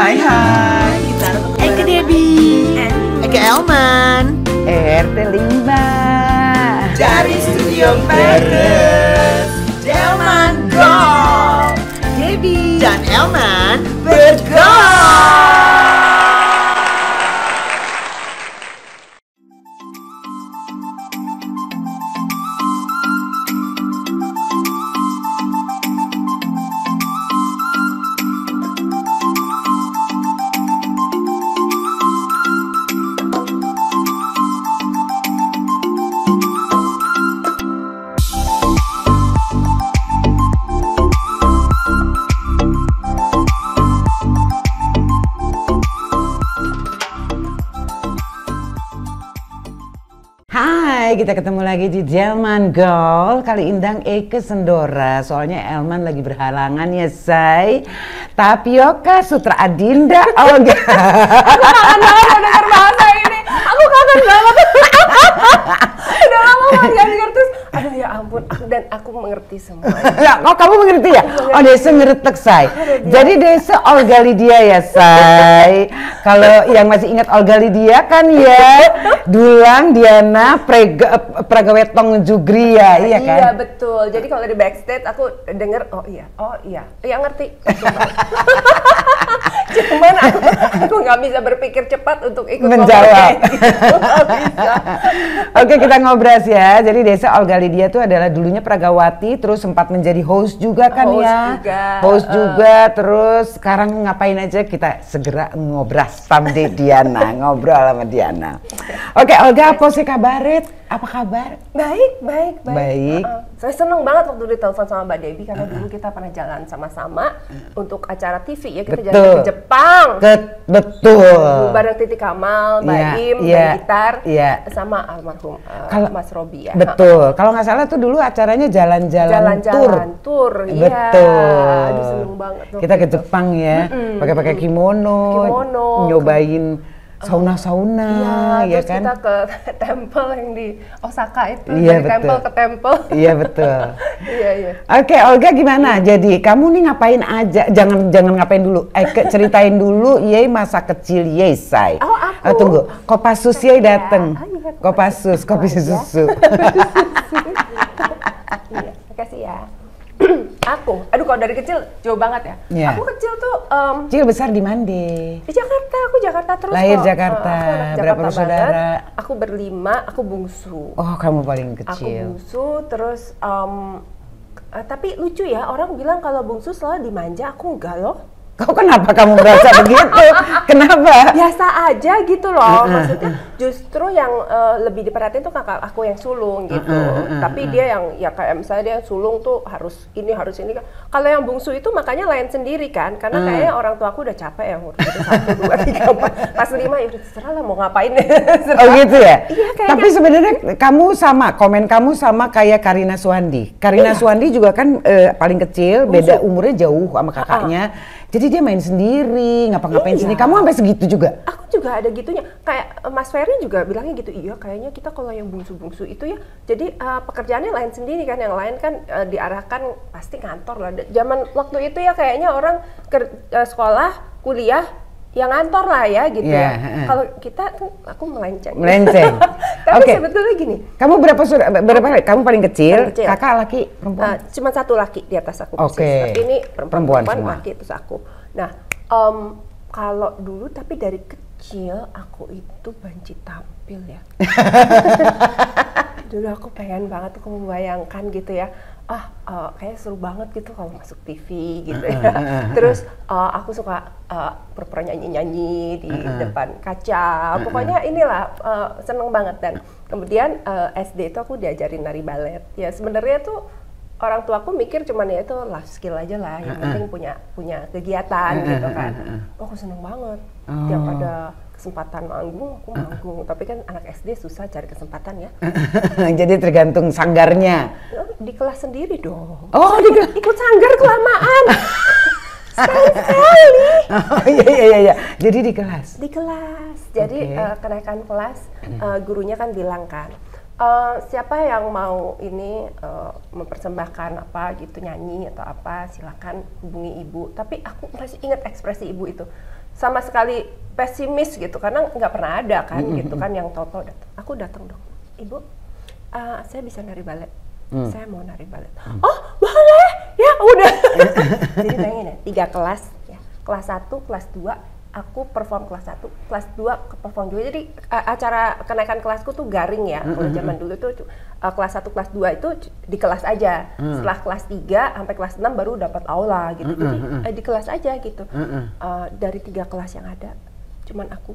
Hai hai, kita Eke Debbie, Eke Elman RT 5 dari Studio Paris. Elman Gold, Debbie dan Elman bergol. Hai, kita ketemu lagi di Elman Gold. Kali Indang Eke Sendora. Soalnya Elman lagi berhalangan ya, say. Tapioka Sutra Adinda Olga. Aku kangen banget denger bahasa ini. Aku kangen banget. Udah lama gak denger terus. Aduh ya ampun, dan aku mengerti semua. Oh, kamu mengerti ya? Oh, Desa ngeretek, say. Jadi Desa Olga Lydia ya, say. Kalau yang masih ingat Olga Lydia kan ya, Dulang, Diana, Pragawetong Jugria, iya kan? Iya betul. Jadi kalau di backstage aku denger, oh iya, ngerti. Cuman aku nggak bisa berpikir cepat untuk ikut menjawab. Gitu. Bisa. Oke, kita ngobras ya. Jadi Desa Olga Lydia itu adalah dulunya Pragawati, terus sempat menjadi host juga kan host juga, terus sekarang ngapain aja, kita segera ngobras sama Diana, ngobrol sama Diana. Oke, Olga, apa sih kabaret? Apa kabar? Baik. Saya seneng banget waktu ditelepon sama Mbak Debbie karena dulu kita pernah jalan sama-sama untuk acara TV ya, kita jalan ke Jepang. Betul. Bareng Titi Kamal, Baim, main gitar, sama almarhum Mas Robi ya. Betul. Kalau nggak salah tuh dulu acaranya jalan-jalan tur. Iya. Betul. Aduh, seneng banget. Kita ke Jepang ya, pakai kimono, nyobain sauna, ya terus kan? Kita ke temple yang di Osaka itu, iya, dari temple ke temple. Iya betul. Iya. Oke, Olga gimana? Jadi kamu nih ngapain aja? Jangan ngapain dulu. Ceritain dulu, ye masa kecil ye, say. Oh, aku. Tunggu, Kopassus ye dateng. Iya, Kopassus, kopi susu. Iya, makasih ya. Aduh kalau dari kecil jauh banget ya. Yeah. Aku kecil tuh kecil besar di mana? Di Jakarta, aku Jakarta terus. Lahir kok. Jakarta. Berapa bersaudara? Aku berlima, aku bungsu. Oh, kamu paling Aku kecil. bungsu, terus tapi lucu ya, orang bilang kalau bungsu selalu dimanja, aku enggak loh. Kau kenapa kamu merasa begitu? Kenapa? Biasa aja gitu loh, maksudnya justru yang lebih diperhatiin tuh kakak aku yang sulung gitu. Tapi dia yang ya kayak misalnya dia yang sulung tuh harus ini. Kalau yang bungsu itu makanya lain sendiri kan, karena kayaknya orang tua aku udah capek ya ngurus itu 1, 2, 3, 4, pas 5 ya udah terserah lah mau ngapain. Oh gitu ya? Iya, tapi sebenarnya kamu sama, komen kamu sama kayak Karina Suwandi. Karina Suwandi juga kan paling kecil, beda umurnya jauh sama kakaknya. Jadi dia main sendiri, ngapa-ngapain sendiri. Kamu sampai segitu juga? Aku juga ada gitunya. Kayak Mas Ferry juga bilangnya gitu. Iya, kayaknya kita kalau yang bungsu-bungsu itu ya, jadi pekerjaannya lain sendiri kan. Yang lain kan diarahkan pasti kantor lah. Zaman waktu itu ya kayaknya orang sekolah, kuliah, yang ngantor lah ya gitu ya. Kalau kita, aku melenceng. Tapi sebetulnya gini. Kamu berapa? Kamu paling kecil. Kakak laki, perempuan? Cuma satu laki di atas aku. Oke. Tapi ini perempuan semua. laki terus aku. Nah, kalau dulu tapi dari kecil aku itu benci tampil ya. Dulu aku pengen banget aku membayangkan gitu ya. Kayak seru banget gitu kalau masuk TV gitu ya. Terus aku suka pura-pura nyanyi-nyanyi di depan kaca. Pokoknya inilah seneng banget. Dan kemudian SD itu aku diajarin nari balet. Ya sebenarnya tuh orang tua aku mikir cuman ya itu life skill aja lah. Yang penting punya kegiatan gitu kan. Aku seneng banget. Tiap ada kesempatan manggung, aku manggung. Tapi kan anak SD susah cari kesempatan ya. Jadi tergantung sanggarnya. Di kelas sendiri dong. Oh, ikut sanggar kelamaan. Sekali. Oh iya. Jadi di kelas. Di kelas. Jadi kenaikan kelas, gurunya kan bilang kan, siapa yang mau ini mempersembahkan apa gitu, nyanyi atau apa, silakan hubungi ibu. Tapi aku masih ingat ekspresi ibu itu. sama sekali pesimis gitu, karena nggak pernah ada kan gitu kan yang tahu-tahu datang. Aku datang dong, Ibu, saya bisa nari balet. Saya mau nari balet. Oh boleh, ya udah. Jadi bayangin ya, 3 kelas, ya. Kelas 1, kelas 2, aku perform kelas 1, kelas 2 perform juga. Jadi acara kenaikan kelasku tuh garing ya. Kalau zaman dulu tuh kelas 1, kelas 2 itu di kelas aja. Setelah kelas 3 sampai kelas 6 baru dapat aula gitu. Jadi di kelas aja gitu. Dari 3 kelas yang ada, cuman aku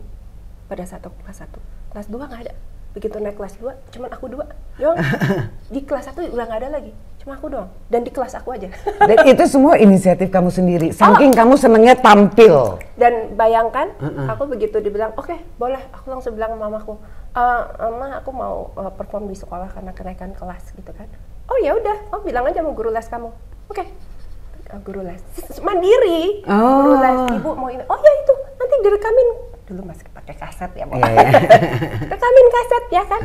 pada saat aku kelas 1. Kelas 2 nggak ada. Begitu naik kelas 2, cuman aku 2 doang. Di kelas 1 udah nggak ada lagi, cuma aku doang. Dan di kelas aku aja. Dan itu semua inisiatif kamu sendiri, saking kamu senengnya tampil. Dan bayangkan, aku begitu dibilang, oke, boleh. Aku langsung bilang sama mamaku, Ma, aku mau perform di sekolah karena kenaikan kelas gitu kan. Oh ya udah, bilang aja mau guru les kamu. Oke. Guru les mandiri. Guru les, Ibu mau ini. Oh ya itu, nanti direkamin. Dulu masih pakai kaset ya, rekamin kaset ya kan,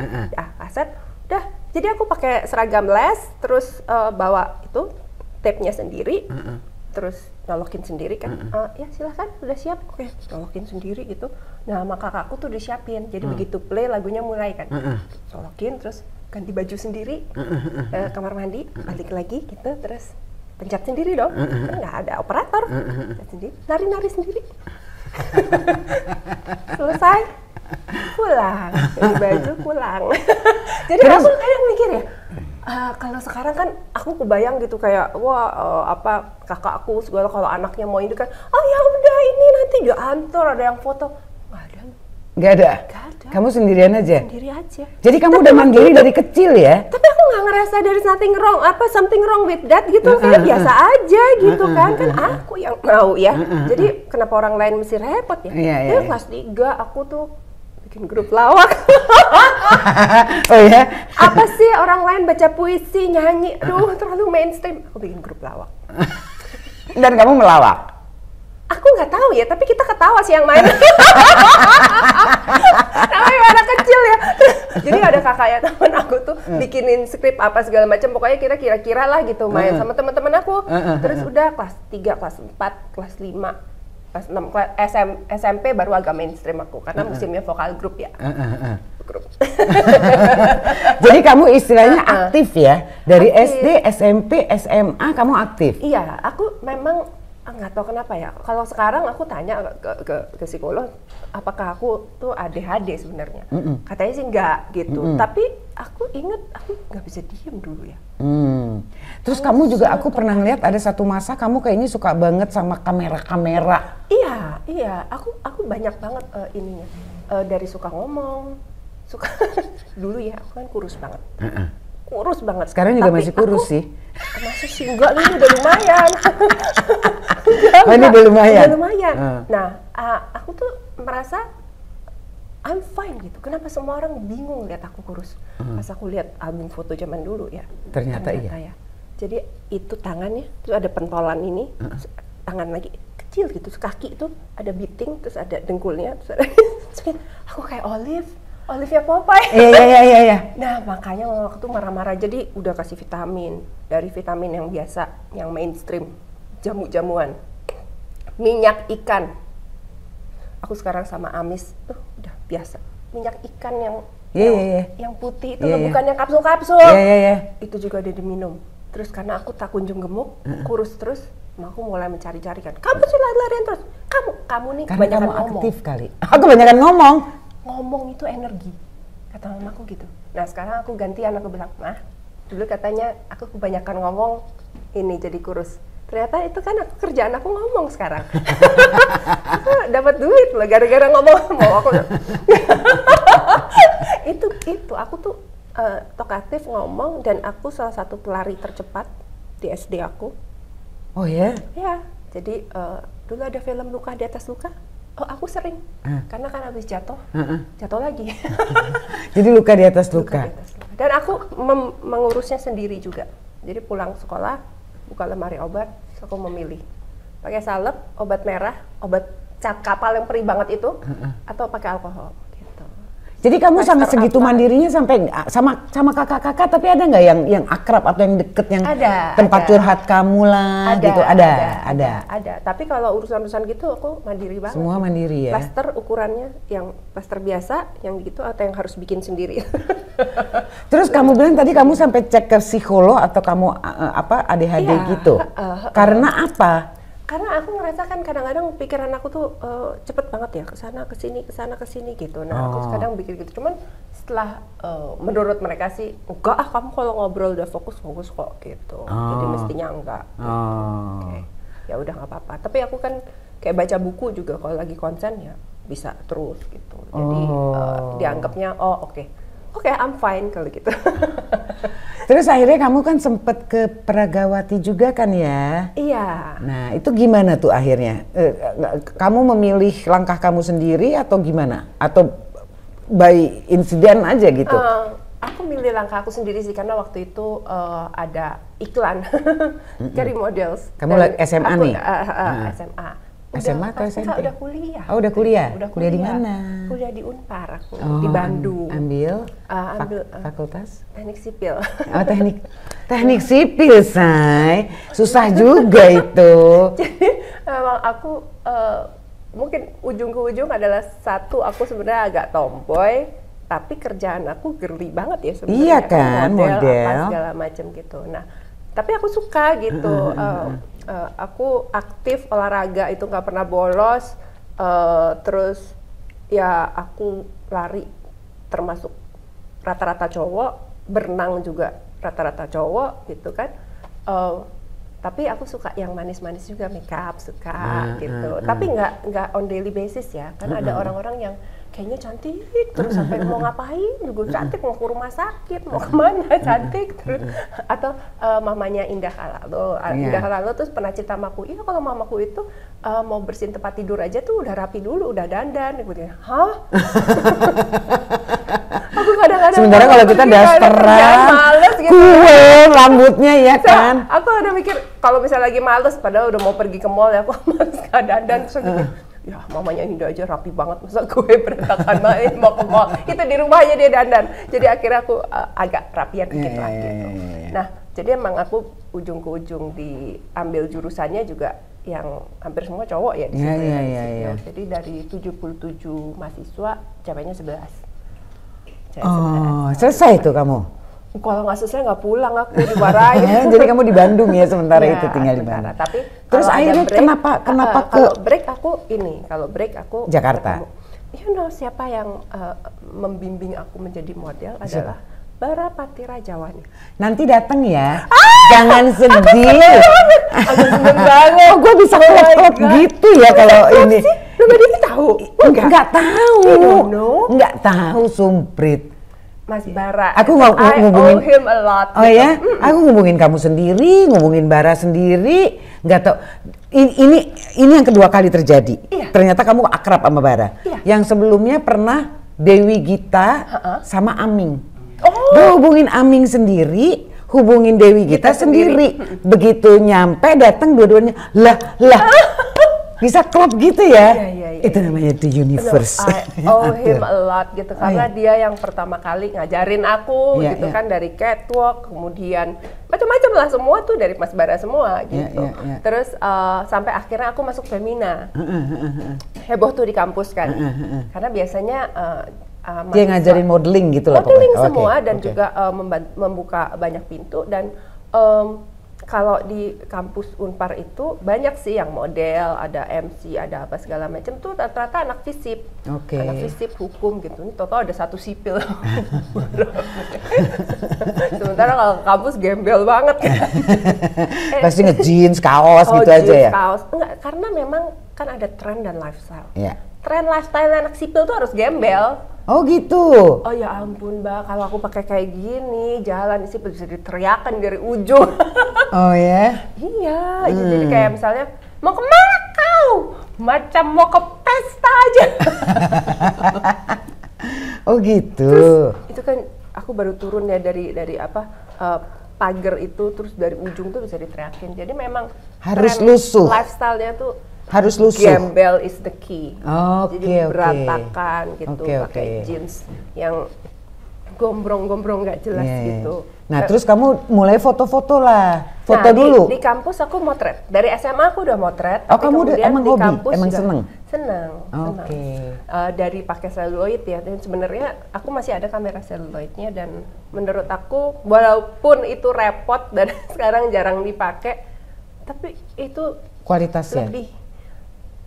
kaset, udah. Jadi aku pakai seragam les, terus bawa itu tape-nya sendiri, terus nyolokin sendiri kan, ya silahkan, udah siap, oke, nyolokin sendiri gitu. Nah sama kakakku tuh disiapin, jadi begitu play lagunya mulai kan, nyolokin, terus ganti baju sendiri, kamar mandi, balik lagi gitu, terus pencet sendiri dong, kan nggak ada operator, pencet sendiri, nari-nari sendiri. Selesai, pulang, ganti baju, pulang. Jadi aku kadang mikir ya, kalau sekarang kan aku kebayang gitu kayak, apa kakak aku segala kalau anaknya mau ini kan, oh ya udah ini nanti di kantor ada yang foto, nggak ada. Nggak ada? Kamu sendirian aja? Sendiri aja. Jadi kamu udah mandiri dari kecil ya? Tapi aku nggak ngerasa there is nothing wrong, something wrong with that gitu, kayak biasa aja gitu kan aku yang mau ya. Jadi kenapa orang lain mesti repot ya? Iya. Kelas 3 aku tuh bikin grup lawak. Oh ya? Apa sih orang lain baca puisi, nyanyi, aduh terlalu mainstream. Aku bikin grup lawak. Dan kamu melawak? Aku nggak tahu ya, tapi kita ketawa sih yang main. Namanya anak kecil ya. Jadi ada kakaknya teman aku tuh bikinin skrip apa segala macam. Pokoknya kita kira-kira lah gitu main sama teman-teman aku. Terus udah kelas 3, kelas 4, kelas 5, kelas 6, kelas SMP baru agak mainstream aku karena musimnya vokal grup ya. Grup. Jadi kamu istilahnya aktif ya? Dari SD, SMP, SMA kamu aktif? Iya, aku memang nggak tahu kenapa ya. Kalau sekarang aku tanya ke psikolog, apakah aku tuh ADHD sebenarnya? Katanya sih enggak gitu. Tapi aku inget aku nggak bisa diem dulu ya. Terus kamu juga aku pernah lihat ada satu masa kamu kayaknya suka banget sama kamera-kamera. Iya. Aku banyak banget ininya. Dari suka ngomong, suka dulu ya. Aku kan kurus banget. Kurus banget. Sekarang juga masih kurus sih. Masih sih enggak, ini udah lumayan. Ini udah lumayan. Udah lumayan. Nah, aku tuh merasa I'm fine gitu. Kenapa semua orang bingung lihat aku kurus? Pas aku lihat album foto zaman dulu ya. Ternyata iya. Ya. Jadi itu tangannya, terus ada pentolan ini, tangan lagi kecil gitu, terus kaki itu ada beating, terus ada dengkulnya, terus ada aku kayak Olivia Popeye. Iya. Nah makanya waktu itu marah-marah, jadi udah kasih vitamin, dari vitamin yang biasa, yang mainstream, jamu-jamuan, minyak ikan. Aku sekarang sama Amis tuh udah biasa, minyak ikan yang putih itu loh, bukan yang kapsul-kapsul. Itu juga ada diminum. Terus karena aku tak kunjung gemuk, kurus terus, aku mulai mencari-cari kan. Kamu sih lari-larian terus. Kamu nih karena kebanyakan kamu ngomong. aktif kali. Aku kebanyakan ngomong. Ngomong itu energi, kata mamaku gitu. Nah sekarang aku gantian, aku bilang, nah dulu katanya aku kebanyakan ngomong, ini jadi kurus. Ternyata itu kan kerjaan aku ngomong sekarang. Aku dapat duit loh gara-gara ngomong. Mau aku itu aku tuh talkatif, ngomong, dan aku salah satu pelari tercepat di SD aku. Oh ya? Ya, jadi dulu ada film Luka di Atas Luka. Oh aku sering, karena kan habis jatuh lagi. Jadi luka di atas luka. Dan aku mengurusnya sendiri juga. Jadi pulang sekolah, buka lemari obat, terus aku memilih pakai salep, obat merah, obat cat kapal yang perih banget itu, atau pakai alkohol. Gitu. Jadi kamu sangat Master segitu apa? mandirinya sampai sama kakak-kakak, tapi ada nggak yang akrab atau yang deket yang tempat curhat kamu lah gitu? Ada. Tapi kalau urusan-urusan gitu aku mandiri banget. Semua mandiri ya. Plaster ukurannya yang plaster biasa, yang gitu atau yang harus bikin sendiri. Terus kamu bilang tadi kamu sampai cek ke psikolog atau kamu ADHD Iya, gitu? Karena apa? Karena aku ngerasa kan kadang-kadang pikiran aku tuh cepet banget ya, kesana kesini gitu. Nah aku kadang pikir gitu, cuman setelah menurut mereka sih enggak, kamu kalau ngobrol udah fokus kok gitu. Jadi mestinya enggak. Oke. Ya udah nggak apa-apa. Tapi aku kan kayak baca buku juga kalau lagi konsen ya bisa terus gitu. Jadi dianggapnya oke, I'm fine kalau gitu. Terus akhirnya kamu kan sempet ke Peragawati juga kan ya? Iya. Nah itu gimana tuh akhirnya? Kamu memilih langkah kamu sendiri atau gimana? Atau by insiden aja gitu? Aku milih langkah aku sendiri sih karena waktu itu ada iklan cari models. Kamu SMA nih? SMA. SMA atau SMP? Udah kuliah. Oh udah kuliah? Kuliah di mana? Kuliah di Unpar aku, di Bandung. Ambil fakultas? Teknik sipil. Oh teknik sipil, say. Susah juga itu. Jadi memang aku mungkin ujung ke ujung adalah aku sebenarnya agak tomboy, tapi kerjaan aku girly banget ya sebenarnya. Iya kan, model. Apa segala macam gitu. Nah, tapi aku suka gitu. Aku aktif olahraga itu nggak pernah bolos. Terus ya aku lari termasuk rata-rata cowok, berenang juga rata-rata cowok gitu kan. Tapi aku suka yang manis-manis juga, makeup suka gitu. Tapi nggak on daily basis ya, karena ada orang-orang yang kayaknya cantik terus sampai mau ngapain juga cantik, mau ke rumah sakit, mau kemana cantik terus. Atau mamanya Indah Kalalo, Indah Kalalo terus pernah cerita sama aku, iya kalau mamaku itu mau bersihin tempat tidur aja tuh udah rapi dulu, udah dandan. Aku bilang, hah? Aku kadang-kadang sebenarnya kalau kita dasteran, males gitu. Rambutnya ya kan. Aku udah mikir kalau misalnya lagi males, padahal udah mau pergi ke mall ya, aku males gak dandan. Terus gitu, ya mamanya Indah aja rapi banget, masa gue berantakan main mau ke mall. Itu di rumah aja dia dandan. Jadi akhirnya aku agak rapian dikit lah gitu. Nah, jadi emang aku ujung ke ujung diambil jurusannya juga yang hampir semua cowok ya di situ. Jadi dari 77 mahasiswa, ceweknya 11. Selesai tuh kamu? Kalau nggak selesai nggak pulang, aku dimarahin. Jadi kamu di Bandung ya sementara itu tinggal di mana? Tapi terus akhirnya break, kenapa kalau break aku Jakarta. Siapa yang membimbing aku menjadi model adalah Bara Patira Jawani. Nanti datang ya. Jangan sedih. Aku seneng banget. Oh, gue bisa klop-klop gitu ya kalau ini. Lu tadi tahu? Enggak tahu. Enggak tahu, sumprit. Mas Bara. Aku ngubungin him a lot. Oh gitu. Ya? Aku ngubungin kamu sendiri, ngubungin Bara sendiri. Enggak tahu. Ini yang kedua kali terjadi. Iya. Ternyata kamu akrab sama Bara. Iya. Yang sebelumnya pernah Dewi Gita sama Aming. Gue hubungin Aming sendiri, hubungin Dewi Gita sendiri. Begitu nyampe datang dua-duanya, lah bisa klop gitu ya. Itu namanya the universe. I owe him a lot gitu karena dia yang pertama kali ngajarin aku gitu kan, dari catwalk, kemudian macam-macam lah, semua tuh dari Mas Bara semua gitu. Terus sampai akhirnya aku masuk Femina. Heboh tuh di kampus kan. Karena biasanya dia ngajarin modeling gitu lah. Modeling semua dan juga membuka banyak pintu dan kalau di kampus Unpar itu banyak sih yang model, ada MC, ada apa segala macam tuh rata-rata anak FISIP. Anak FISIP hukum gitu. Ini total ada satu sipil. Sementara kalau kampus gembel banget kan. Pasti nge-jeans, kaos gitu aja ya. Kaos. Enggak, karena memang kan ada tren dan lifestyle. Iya. Tren lifestyle anak sipil tuh harus gembel. Oh gitu. Oh ya ampun Mbak, kalau aku pakai kayak gini jalan sih bisa diteriakan dari ujung. Oh ya? Iya, jadi kayak misalnya mau kemana kau? Macam mau ke pesta aja. Oh gitu. Terus, itu kan aku baru turun ya dari pagar itu, terus dari ujung tuh bisa diteriakin. Jadi memang harus lusuh. Lifestyle-nya tuh Harus lusuh. Gembel is the key. Oke, Jadi oke. berantakan gitu, Oke, pakai oke. jeans yang gombrong-gombrong nggak jelas Iya, iya. gitu. Nah, terus kamu mulai foto-foto lah. Foto Nah, dulu. Di kampus aku motret. Dari SMA aku udah motret. Oh, tapi kamu udah kemudian emang di hobi? kampus Emang juga seneng? Seneng. Oke. Dari pakai seluloid ya. Dan sebenarnya aku masih ada kamera seluloidnya dan menurut aku walaupun itu repot dan sekarang jarang dipakai, tapi itu Kualitasnya. lebih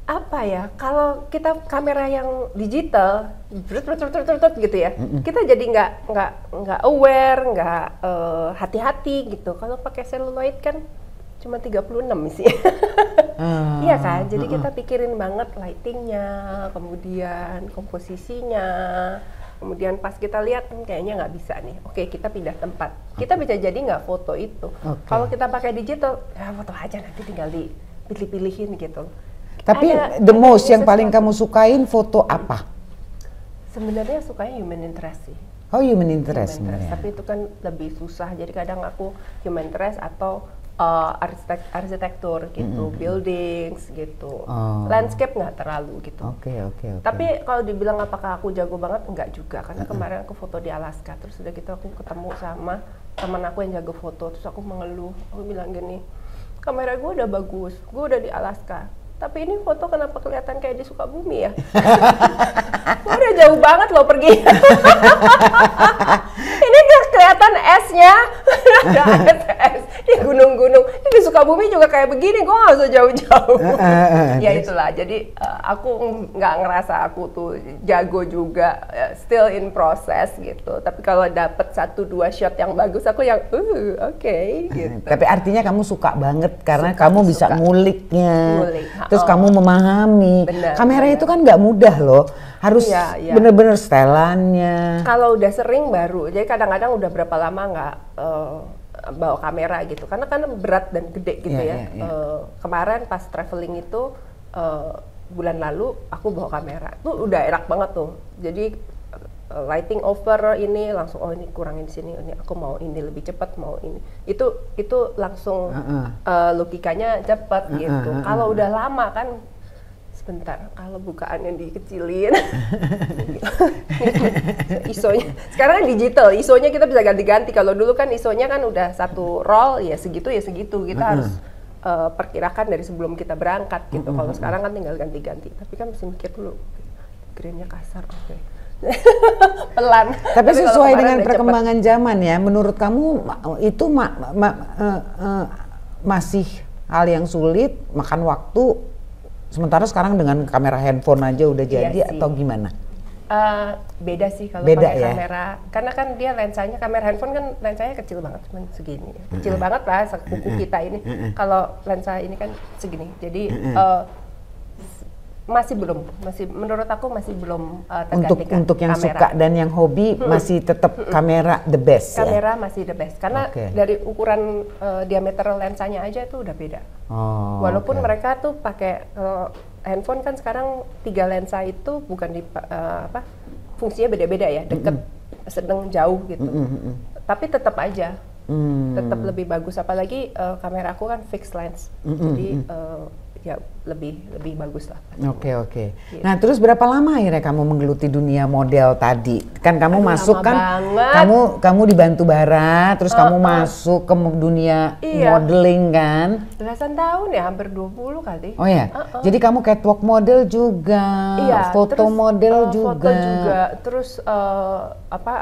apa ya, kalau kita kamera yang digital gitu ya, kita jadi nggak aware, nggak hati-hati gitu. Kalau pakai seluloid kan cuma 36 sih. Iya kan, jadi kita pikirin banget lightingnya, kemudian komposisinya, kemudian pas kita lihat kayaknya nggak bisa nih, oke kita pindah tempat. Kita bisa jadi nggak foto itu. Kalau kita pakai digital, ya foto aja nanti tinggal dipilih-pilihin gitu. Tapi the most yang paling kamu sukain foto apa? Sebenarnya sukanya human interest sih. Oh, human interest. Human interest. sebenarnya. Tapi itu kan lebih susah. Jadi kadang aku human interest atau arsitektur gitu, buildings gitu. Landscape nggak terlalu gitu. Oke. Tapi kalau dibilang apakah aku jago banget, enggak juga. Karena kemarin aku foto di Alaska, terus udah gitu aku ketemu sama teman aku yang jago foto. Terus aku mengeluh, aku bilang gini, kamera gue udah bagus, gue udah di Alaska. Tapi ini foto kenapa kelihatan kayak di Sukabumi ya? Udah jauh banget loh pergi. Ini kelihatan esnya, ada es di gunung-gunung. Ini di Sukabumi juga kayak begini, gue nggak usah jauh-jauh. Ya itulah. Jadi aku nggak ngerasa aku tuh jago juga, still in process gitu. Tapi kalau dapet 1-2 shot yang bagus, aku yang oke, gitu. Tapi artinya kamu suka banget karena kamu bisa nguliknya. Ngulik. Terus kamu memahami. Benar, kamera benar. itu kan nggak mudah loh. Harus Iya. bener-bener setelannya. Kalau udah sering baru, jadi kadang-kadang udah berapa lama nggak bawa kamera gitu, karena kan berat dan gede gitu ya. Kemarin pas traveling itu bulan lalu aku bawa kamera, tuh udah enak banget tuh. Jadi lighting over ini langsung, oh ini kurangin sini, ini aku mau ini lebih cepat, mau ini. Itu langsung logikanya cepat gitu. Kalau udah lama kan sebentar, kalau bukaannya dikecilin. ISO-nya sekarang kan digital, ISO-nya kita bisa ganti-ganti. Kalau dulu kan ISO-nya kan udah satu roll ya segitu. Kita harus perkirakan dari sebelum kita berangkat gitu. Kalau sekarang kan tinggal ganti-ganti. Tapi kan mesti mikir dulu, grain-nya kasar, oke. Pelan. Tapi kalau sesuai kemarin dengan udah perkembangan zaman ya, menurut kamu itu masih hal yang sulit, makan waktu. Sementara sekarang dengan kamera handphone aja udah jadi atau gimana? Beda sih kalau Beda pakai ya? kamera, karena kan dia lensanya, kamera handphone kan lensanya kecil banget, cuma segini, kecil banget lah sekuku kita ini. Kalau lensa ini kan segini, jadi masih menurut aku masih belum tergantikan. Untuk yang kamera. suka dan yang hobi masih tetap kamera the best ya? Kamera masih the best, karena dari ukuran diameter lensanya aja itu udah beda. Walaupun mereka tuh pakai handphone kan sekarang 3 lensa itu bukan di fungsinya beda-beda ya, deket, sedang, jauh gitu. Tapi tetap aja, tetap lebih bagus. Apalagi kamera aku kan fixed lens, jadi ya lebih bagus lah. Oke. Nah, terus berapa lama akhirnya kamu menggeluti dunia model tadi? Kan kamu masuk kan, kamu dibantu Bara, terus kamu masuk ke dunia modeling kan? Belasan tahun ya, hampir 20 kali. Oh ya, jadi kamu catwalk model juga, foto model juga. Foto juga, terus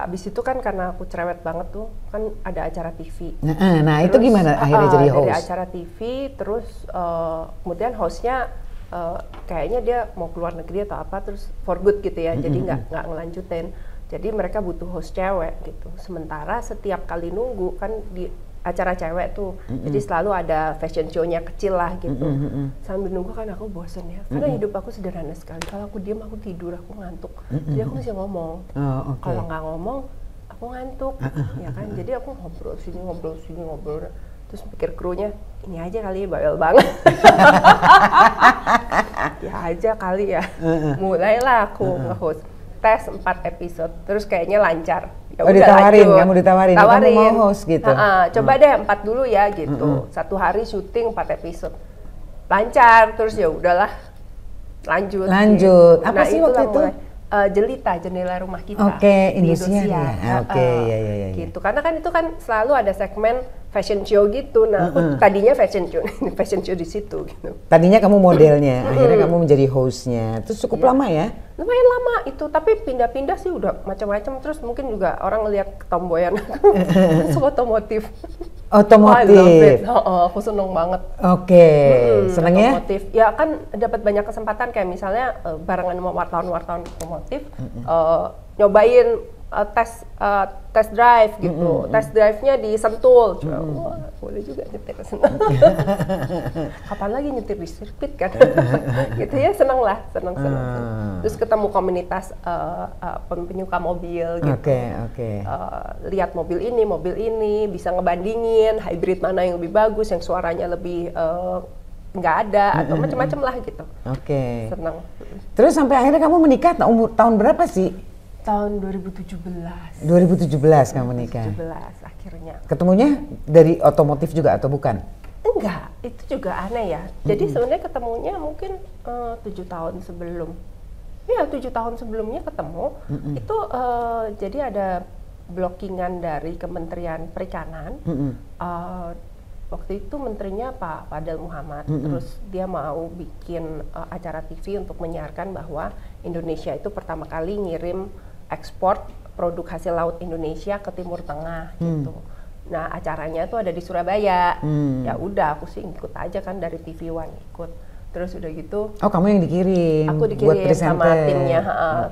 abis itu kan karena aku cerewet banget tuh, kan ada acara TV. Nah itu gimana akhirnya jadi host? Dari acara TV, terus kemudian hostnya kayaknya dia mau keluar negeri atau apa, terus for good gitu ya, jadi nggak ngelanjutin. Jadi mereka butuh host cewek gitu. Sementara setiap kali nunggu kan di acara cewek tuh, jadi selalu ada fashion show-nya kecil lah gitu. Sambil nunggu kan aku bosen ya, karena hidup aku sederhana sekali. Kalau aku diam aku tidur, aku ngantuk. Jadi aku mesti ngomong. Kalau nggak ngomong aku ngantuk, ya kan. Jadi aku ngobrol sini. Terus pikir krunya, ini aja kali bawel banget. Ya aja kali ya. Mulailah aku nge-host. Tes 4 episode, terus kayaknya lancar. Ya ditawarin, lanjut. kamu ditawarin, kamu mau host gitu? Coba deh 4 dulu ya gitu. Satu hari syuting 4 episode. lancar, terus ya udahlah lanjut. Lanjut. Gitu. Apa sih waktu itu? Jelita, jendela rumah kita. Oke, di Indosiar Indosiar. ya. Oke, ya. Gitu. Karena kan itu kan selalu ada segmen fashion show gitu. Nah, aku tadinya fashion show di situ gitu. Tadinya kamu modelnya, akhirnya kamu menjadi hostnya. Terus cukup lama ya? Lumayan lama itu, tapi pindah-pindah sih udah macam-macam. Terus mungkin juga orang ngelihat ketomboyan aku. Suka otomotif. Otomotif. Aku seneng banget. Oke, senengnya? Otomotif. Ya kan dapat banyak kesempatan kayak misalnya barengan sama wartawan-wartawan otomotif, nyobain test drive gitu. Test drive-nya di Sentul. Wah, boleh juga nyetir ke Sentul. Kapan lagi nyetir di sirkuit kan? Gitu ya, seneng. Terus ketemu komunitas penyuka mobil gitu. Oke. Lihat mobil ini, bisa ngebandingin hybrid mana yang lebih bagus, yang suaranya lebih nggak ada atau macam-macam lah gitu. Oke. Seneng. Terus sampai akhirnya kamu menikah umur tahun berapa sih? Tahun 2017. 2017 kamu nikah. 2017 akhirnya. Ketemunya dari otomotif juga atau bukan? Enggak, itu juga aneh ya. Jadi sebenarnya ketemunya mungkin 7 tahun sebelum. Ya 7 tahun sebelumnya ketemu. Itu jadi ada blockingan dari Kementerian Perikanan. Waktu itu menterinya Pak Fadel Muhammad. Terus dia mau bikin acara TV untuk menyiarkan bahwa Indonesia itu pertama kali ngirim ekspor produk hasil laut Indonesia ke Timur Tengah gitu. Nah acaranya itu ada di Surabaya. Ya udah aku sih ikut aja kan dari TV One ikut. Terus udah gitu. Oh kamu yang dikirim? Aku dikirim buat sama timnya,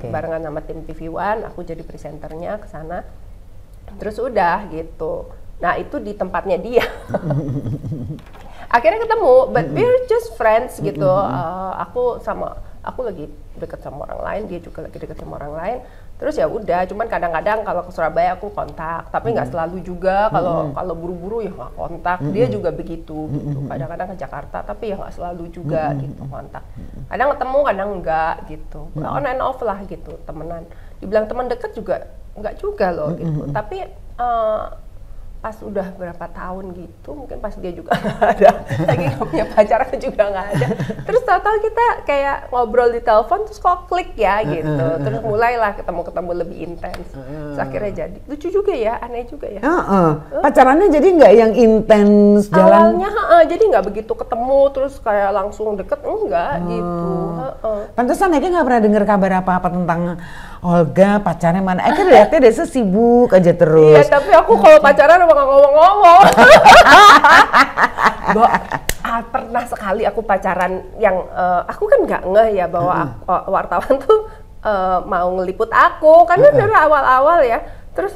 barengan sama tim TV One. Aku jadi presenternya ke sana. Terus udah gitu. Nah itu di tempatnya dia. Akhirnya ketemu, but we're just friends gitu. Aku lagi deket sama orang lain, dia juga lagi deket sama orang lain. Terus ya udah, cuman kadang-kadang kalau ke Surabaya aku kontak, tapi nggak selalu juga. Kalau buru-buru ya nggak kontak. Dia juga begitu. Gitu. Kadang-kadang ke Jakarta, tapi ya nggak selalu juga gitu kontak. Kadang ketemu, kadang enggak gitu. On and off lah gitu, temenan. Dibilang teman deket juga nggak juga loh gitu. Tapi pas udah berapa tahun gitu, mungkin pas dia juga nggak ada, lagi nggak punya pacar aku juga nggak ada. Terus tahu-tahu kita kayak ngobrol di telepon, terus kok klik ya gitu. Terus mulailah ketemu lebih intens. Terus akhirnya jadi lucu juga ya, aneh juga ya. Pacarannya jadi nggak yang intens jalan? Awalnya jadi nggak begitu ketemu, terus kayak langsung deket, enggak gitu. Pantesan Eka nggak pernah dengar kabar apa-apa tentang Olga pacarnya mana. Eka lihatnya desa sibuk aja terus. Iya, tapi aku kalau pacaran emang nggak ngomong-ngomong. Pernah sekali aku pacaran yang aku kan nggak ngeh ya bahwa wartawan tuh mau ngeliput aku, karena dari awal-awal ya. Terus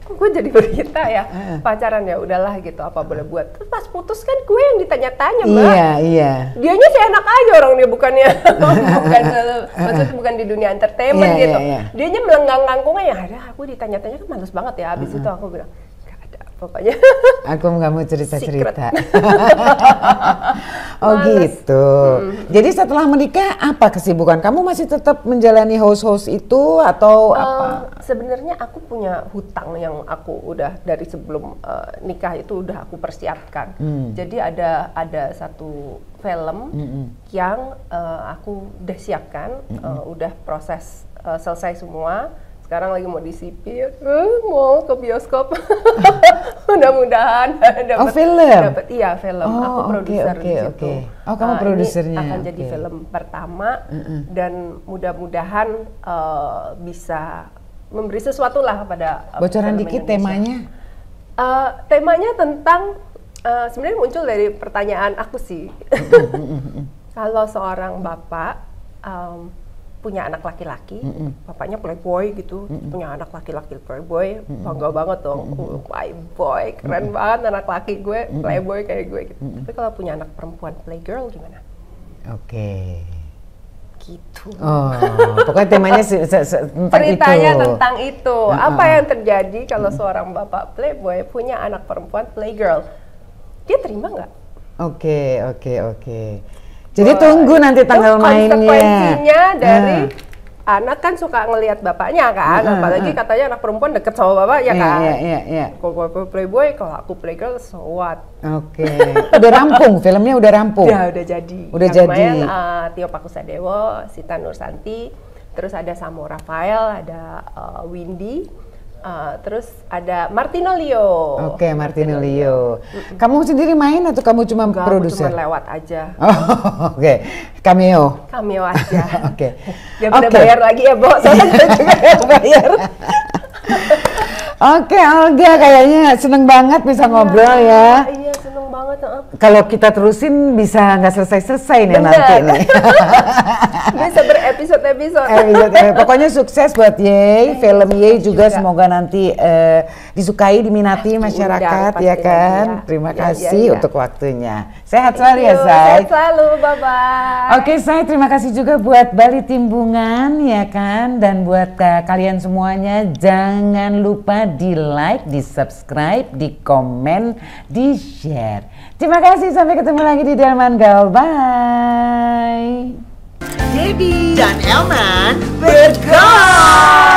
gue jadi berita ya pacaran, ya udahlah gitu, apa boleh buat. Terus pas putus kan gue yang ditanya-tanya, Mbak. Iya. Dianya sih enak aja orang dia, bukannya maksudnya bukan di dunia entertainment gitu. Dianya melenggang-langkungnya, ya ada aku ditanya-tanya kan males banget ya. Habis itu aku bilang nggak ada pokoknya. Aku nggak mau cerita-cerita. Oh gitu. Jadi setelah menikah apa kesibukan? Kamu masih tetap menjalani host-host itu atau apa? Sebenarnya aku punya hutang yang aku udah dari sebelum nikah itu udah aku persiapkan. Jadi ada satu film yang aku udah siapkan, udah proses selesai semua. Sekarang lagi mau disipir, mau ke bioskop. Mudah-mudahan dapat film. Iya, film. Aku produser di situ. Oh, kamu produsernya. Ini akan jadi film pertama dan mudah-mudahan bisa memberi sesuatu lah kepada bocoran dikit temanya. Temanya tentang sebenarnya muncul dari pertanyaan aku sih. Kalau seorang bapak punya anak laki-laki, bapaknya playboy gitu, punya anak laki-laki playboy, bangga banget dong, playboy, keren banget anak laki gue, playboy kayak gue gitu. Tapi kalau punya anak perempuan playgirl gimana? Oke. Gitu. Oh, pokoknya temanya tentang ceritanya itu. Tentang itu. Apa yang terjadi kalau seorang bapak playboy punya anak perempuan playgirl? Dia terima nggak? Oke. Jadi tunggu nanti tanggal mainnya. Konsekuensinya dari anak kan suka ngelihat bapaknya kan, apalagi katanya anak perempuan deket sama bapak ya kan. Iya. Kalau playboy, kalau aku playgirl, so what? Oke. Udah rampung, filmnya udah rampung. Ya udah jadi. Udah yang jadi. Main Tio Pakusadewo, Sita Nursanti, terus ada Samo Rafael, ada Windy, terus ada Martino Leo. Oke, Martino Leo. Kamu sendiri main atau kamu cuma produser? Aku cuma lewat aja. Oh, oke. Cameo. Cameo aja. Oke. Gak pada bayar lagi ya, Bo. Soalnya kita juga yang bayar. Oke, Olga kayaknya seneng banget bisa ngobrol ya. Iya, seneng banget. Kalau kita terusin bisa nggak selesai-selesai nih nanti nih. Bisa berepisode-episode. Pokoknya sukses buat Ye, film Ye juga semoga nanti disukai, diminati masyarakat ya kan. Terima kasih untuk waktunya. Sehat selalu ya, Say. Sehat selalu, bye-bye. Oke, Say, terima kasih juga buat Bali Timbungan ya kan, dan buat kalian semuanya jangan lupa di like, di subscribe, di komen, di share. Terima kasih, sampai ketemu lagi di Delman Gaul. Bye. Debbie dan Elman bergaul.